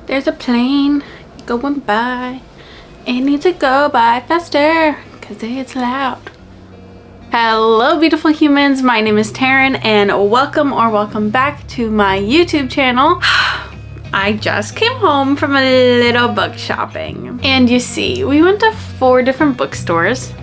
There's a plane going by. It needs to go by faster because it's loud. Hello beautiful humans, my name is Taryn and welcome back to my YouTube channel. I just came home from a little book shopping. And you see, we went to 4 different bookstores.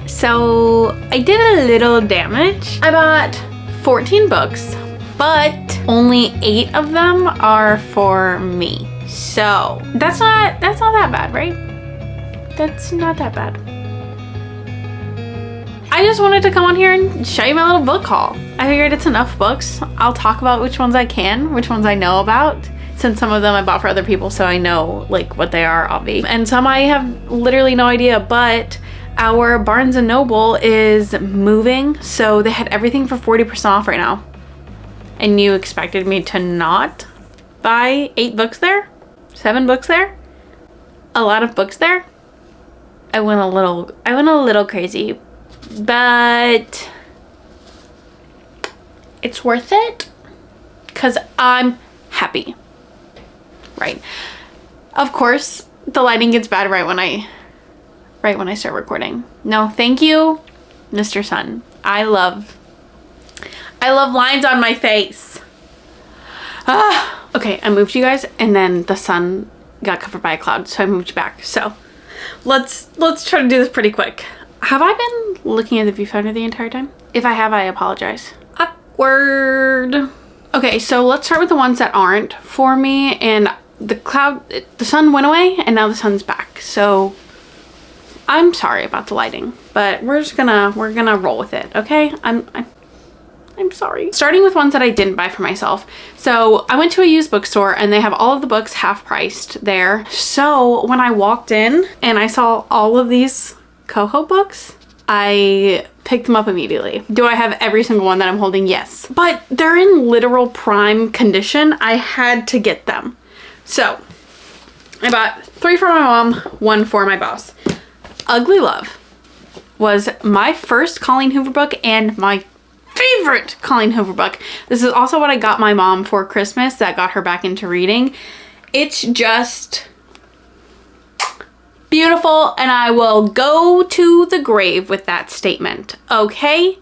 So I did a little damage. I bought 14 books, but only 8 of them are for me. So that's not that bad, right? That's not that bad. I just wanted to come on here and show you my little book haul. I figured it's enough books. I'll talk about which ones I can, which ones I know about, since some of them I bought for other people, so I know like what they are, obvi. And some I have literally no idea, but our Barnes & Noble is moving, so they had everything for 40% off right now. And you expected me to not buy 8 books there? 7 books there? A lot of books there? I went a little crazy, but it's worth it because I'm happy. Right. Of course, the lighting gets bad right when I start recording. No, thank you, Mr. Sun. I love lines on my face. Okay, I moved you guys and then the sun got covered by a cloud, so I moved back. So let's try to do this pretty quick. Have I been looking at the viewfinder the entire time? If I have, I apologize. Awkward. Okay, so let's start with the ones that aren't for me. And the sun went away and now the sun's back. So I'm sorry about the lighting, but we're gonna roll with it, okay? I'm sorry. Starting with ones that I didn't buy for myself. So I went to a used bookstore and they have all of the books half priced there. So when I walked in and I saw all of these Coho books, I picked them up immediately. Do I have every single one that I'm holding? Yes. But they're in literal prime condition. I had to get them. So I bought 3 for my mom, 1 for my boss. Ugly Love was my first Colleen Hoover book and my favorite Colleen Hoover book. This is also what I got my mom for Christmas that got her back into reading. It's just beautiful and I will go to the grave with that statement, okay?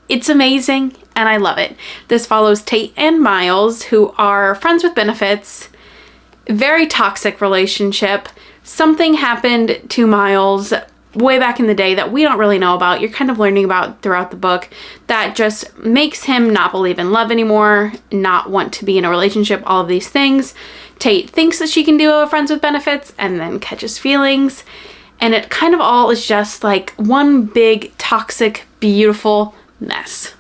It's amazing and I love it. This follows Tate and Miles, who are friends with benefits. Very toxic relationship. Something happened to Miles way back in the day that we don't really know about. You're kind of learning about throughout the book that just makes him not believe in love anymore, not want to be in a relationship, all of these things. Tate thinks that she can do a friends with benefits and then catches feelings. And it kind of all is just like one big toxic, beautiful mess.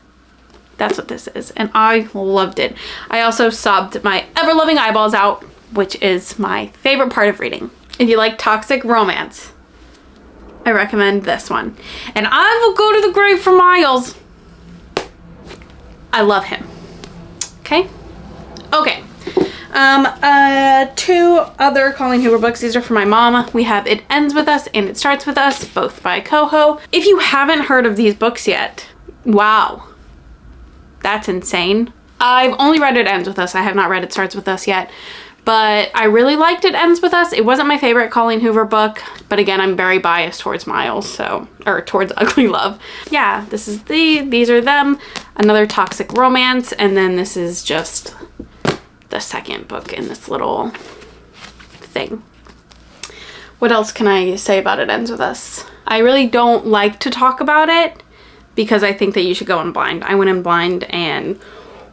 That's what this is. And I loved it. I also sobbed my ever-loving eyeballs out, which is my favorite part of reading. If you like toxic romance, I recommend this one. And I will go to the grave for Miles. I love him. Okay? Okay. 2 other Colleen Hoover books. These are for my mom. We have It Ends With Us and It Starts With Us, both by Coho. If you haven't heard of these books yet, wow. That's insane. I've only read It Ends With Us. I have not read It Starts With Us yet. But I really liked It Ends With Us. It wasn't my favorite Colleen Hoover book, but again, I'm very biased towards Miles, or towards Ugly Love. Yeah, these are them. Another toxic romance, and then this is just the second book in this little thing. What else can I say about It Ends With Us? I really don't like to talk about it because I think that you should go in blind. I went in blind and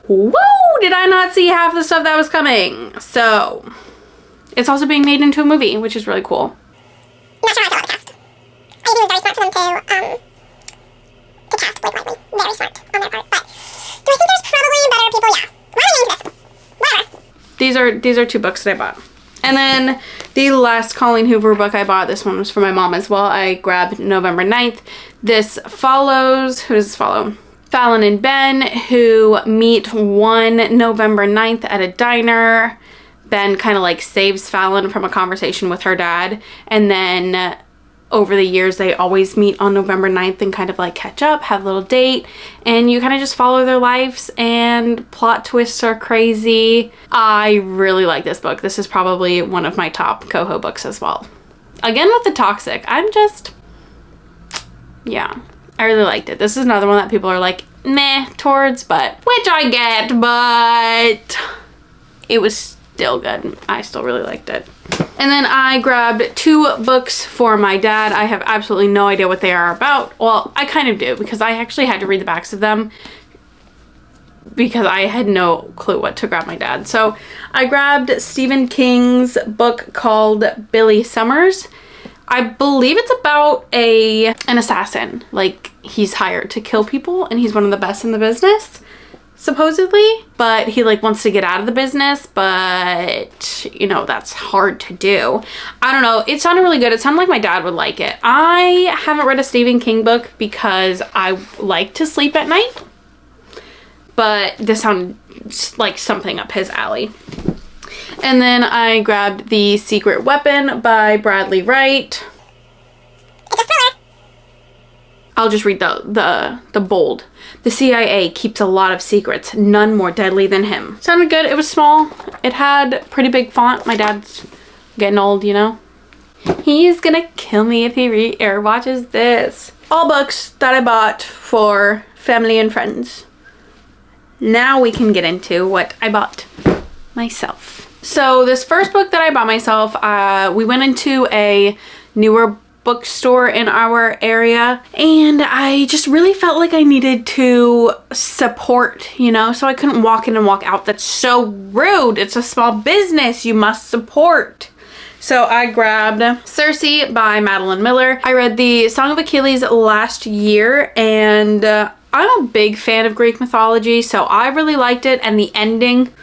whoa, did I not see half the stuff that was coming. So it's also being made into a movie, which is really cool. Not sure how I feel about the cast. I think it was very smart for them to cast Blake Lively. Very smart on their part. But do I think there's probably better people? Yeah. Why am I into this? Whatever. These are 2 books that I bought. And then the last Colleen Hoover book I bought, this one was for my mom as well. I grabbed November 9th. This follows, who does this follow? Fallon and Ben, who meet one November 9th at a diner. Ben kind of like saves Fallon from a conversation with her dad. And then over the years, they always meet on November 9th and kind of like catch up, have a little date, and you kind of just follow their lives, and plot twists are crazy. I really like this book. This is probably one of my top coho books as well. Again, with the toxic, yeah, I really liked it. This is another one that people are like, meh, towards, but, which I get, but it was still good. I still really liked it. And then I grabbed 2 books for my dad. I have absolutely no idea what they are about. Well, I kind of do, because I actually had to read the backs of them because I had no clue what to grab my dad. So I grabbed Stephen King's book called Billy Summers. I believe it's about an assassin. Like, he's hired to kill people, and he's one of the best in the business, supposedly, but he like wants to get out of the business, but you know, that's hard to do. I don't know, it sounded really good. It sounded like my dad would like it. I haven't read a Stephen King book because I like to sleep at night, but this sounded like something up his alley. And then I grabbed The Secret Weapon by Bradley Wright. It's a thriller. I'll just read the bold. The CIA keeps a lot of secrets, none more deadly than him. Sounded good. It was small. It had pretty big font. My dad's getting old, you know. He's gonna kill me if he watches this. All books that I bought for family and friends. Now we can get into what I bought myself. So this first book that I bought myself, we went into a newer bookstore in our area, and I just really felt like I needed to support, you know, so I couldn't walk in and walk out. That's so rude. It's a small business. You must support. So I grabbed Circe by Madeline Miller. I read the Song of Achilles last year, and I'm a big fan of Greek mythology, so I really liked it, and the ending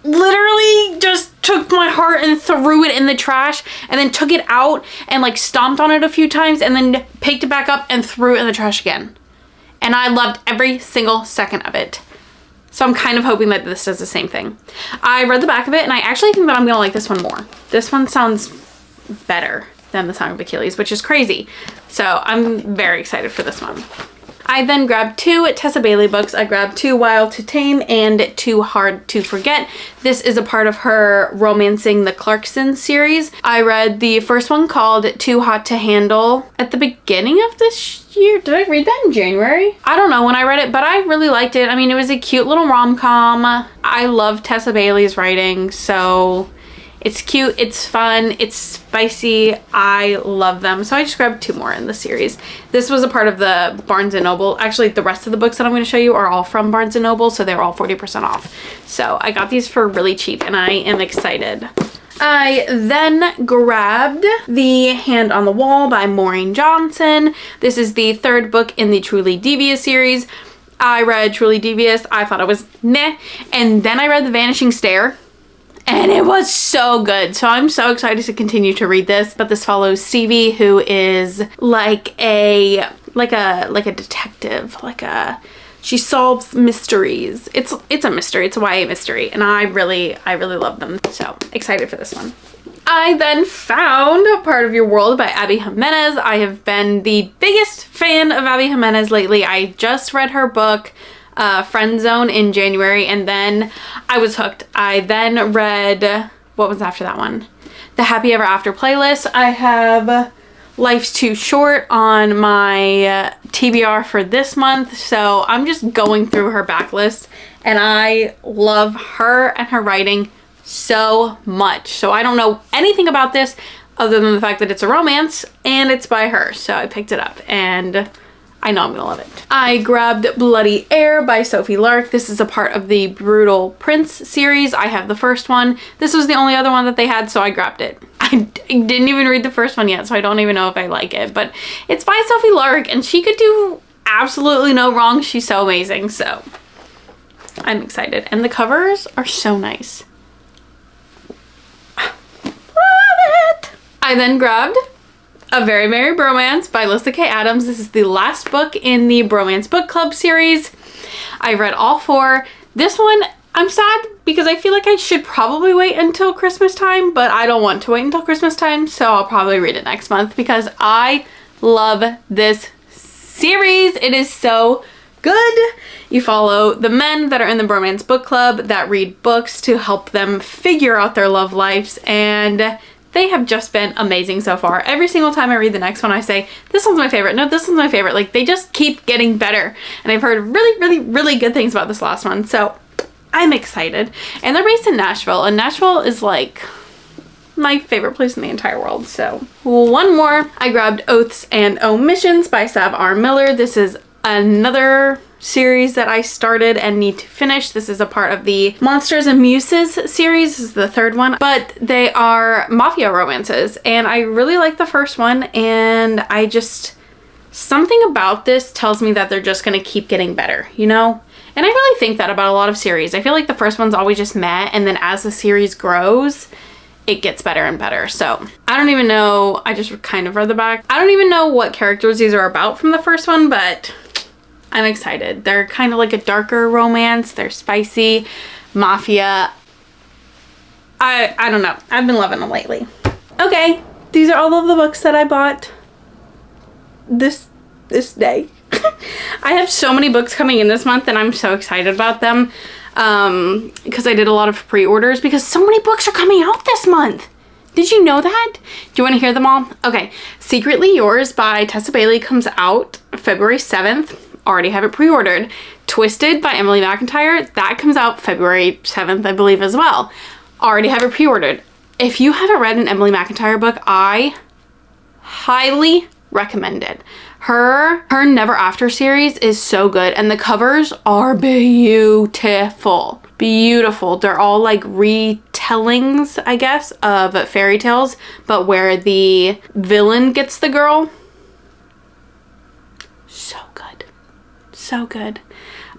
literally just took my heart and threw it in the trash, and then took it out and like stomped on it a few times, and then picked it back up and threw it in the trash again. And I loved every single second of it. So I'm kind of hoping that this does the same thing. I read the back of it, and I actually think that I'm gonna like this one more. This one sounds better than the Song of Achilles, which is crazy. So I'm very excited for this one. I then grabbed 2 Tessa Bailey books. I grabbed 2 Wild to Tame and 2 Hard to Forget. This is a part of her Romancing the Clarkson series. I read the first one called Too Hot to Handle at the beginning of this year. Did I read that in January? I don't know when I read it, but I really liked it. I mean, it was a cute little rom-com. I love Tessa Bailey's writing, so it's cute, it's fun, it's spicy. I love them. So I just grabbed 2 more in the series. This was a part of the Barnes & Noble. Actually, the rest of the books that I'm going to show you are all from Barnes & Noble, so they're all 40% off. So I got these for really cheap, and I am excited. I then grabbed The Hand on the Wall by Maureen Johnson. This is the 3rd book in the Truly Devious series. I read Truly Devious. I thought it was meh. And then I read The Vanishing Stair, and it was so good. So I'm so excited to continue to read this. But this follows Stevie, who is like a detective, she solves mysteries. It's a mystery. It's a YA mystery, and I really love them. So excited for this one. I then found Part of Your World by Abby Jimenez. I have been the biggest fan of Abby Jimenez lately. I just read her book, Friend Zone, in January, and then I was hooked. I then read, what was after that one? The Happy Ever After playlist. I have Life's Too Short on my TBR for this month, so I'm just going through her backlist, and I love her and her writing so much. So I don't know anything about this other than the fact that it's a romance and it's by her, so I picked it up, and I know I'm gonna love it. I grabbed Bloody Air by Sophie Lark. This is a part of the Brutal Prince series. I have the first one. This was the only other one that they had, so I grabbed it. I didn't even read the first one yet, so I don't even know if I like it, but it's by Sophie Lark, and she could do absolutely no wrong. She's so amazing, so I'm excited. And the covers are so nice. Love it! I then grabbed A Very Merry Bromance by Lyssa K. Adams. This is the last book in the Bromance book club series. I read all 4. This one I'm sad because I feel like I should probably wait until Christmas time, but I don't want to wait until Christmas time, so I'll probably read it next month because I love this series. It is so good. You follow the men that are in the Bromance book club that read books to help them figure out their love lives, and they have just been amazing so far. Every single time I read the next one, I say, this one's my favorite. No, this one's my favorite. Like, they just keep getting better. And I've heard really, really, really good things about this last one. So I'm excited. And they're based in Nashville. And Nashville is like my favorite place in the entire world. So one more. I grabbed Oaths and Omissions by Sav R. Miller. This is another series that I started and need to finish. This is a part of the Monsters and Muses series. This is the third one, but they are mafia romances, and I really like the first one, and I just, something about this tells me that they're just gonna keep getting better, you know? And I really think that about a lot of series. I feel like the first one's always just meh, and then as the series grows, it gets better and better. So I don't even know, I just kind of read the back. I don't even know what characters these are about from the first one, but I'm excited. They're kind of like a darker romance. They're spicy, mafia. I don't know. I've been loving them lately. Okay, these are all of the books that I bought this day. I have so many books coming in this month and I'm so excited about them because I did a lot of pre-orders because so many books are coming out this month. Did you know that? Do you want to hear them all? Okay, Secretly Yours by Tessa Bailey comes out February 7th. Already have it pre-ordered. Twisted by Emily McIntire, that comes out February 7th, I believe, as well. Already have it pre-ordered. If you haven't read an Emily McIntire book, I highly recommend it. Her Never After series is so good, and the covers are beautiful. Beautiful. They're all like retellings, I guess, of fairy tales, but where the villain gets the girl. So good. So good.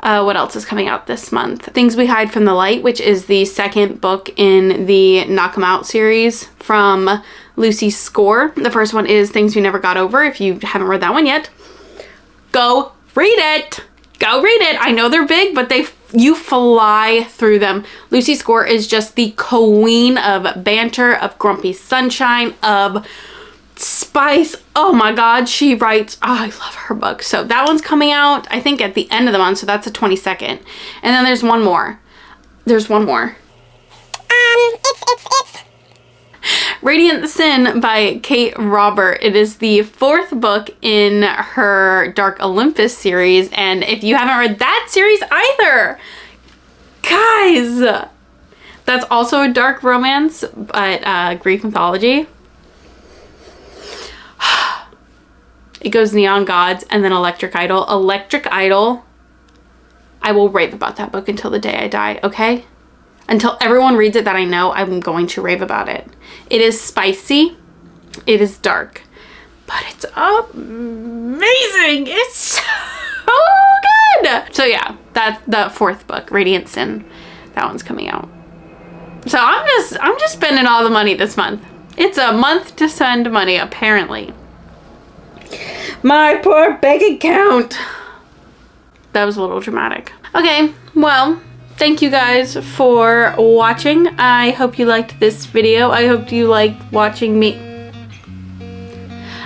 What else is coming out this month? Things We Hide from the Light, which is the second book in the Knock 'Em Out series from Lucy Score. The first one is Things We Never Got Over. If you haven't read that one yet, go read it. Go read it. I know they're big, but you fly through them. Lucy Score is just the queen of banter, of grumpy sunshine, of spice. Oh my god, she writes, oh, I love her book. So that one's coming out I think at the end of the month, so that's the 22nd. And then there's one more. It's Radiant Sin by Kate Robert. It is the fourth book in her Dark Olympus series, and if you haven't read that series either, guys, that's also a dark romance, but Greek mythology. It goes Neon Gods and then Electric Idol. Electric Idol, I will rave about that book until the day I die, okay? Until everyone reads it that I know, I'm going to rave about it. It is spicy, it is dark, but it's amazing. It's so good. So yeah, that's the fourth book, Radiant Sin. That one's coming out. So I'm just spending all the money this month. It's a month to spend money, apparently. My poor bank account. That was a little dramatic. Okay, well, thank you guys for watching. I hope you liked this video. I hope you liked watching me.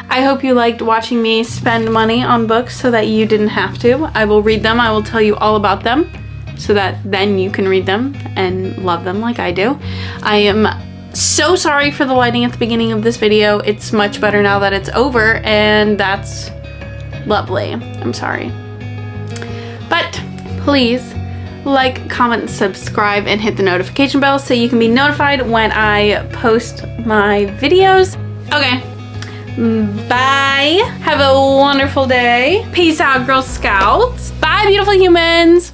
I hope you liked watching me spend money on books so that you didn't have to. I will read them. I will tell you all about them so that then you can read them and love them like I do. I am so sorry for the lighting at the beginning of this video. It's much better now that it's over, and that's lovely. I'm sorry. But please like, comment, subscribe, and hit the notification bell so you can be notified when I post my videos. Okay, bye. Have a wonderful day. Peace out, Girl Scouts. Bye, beautiful humans.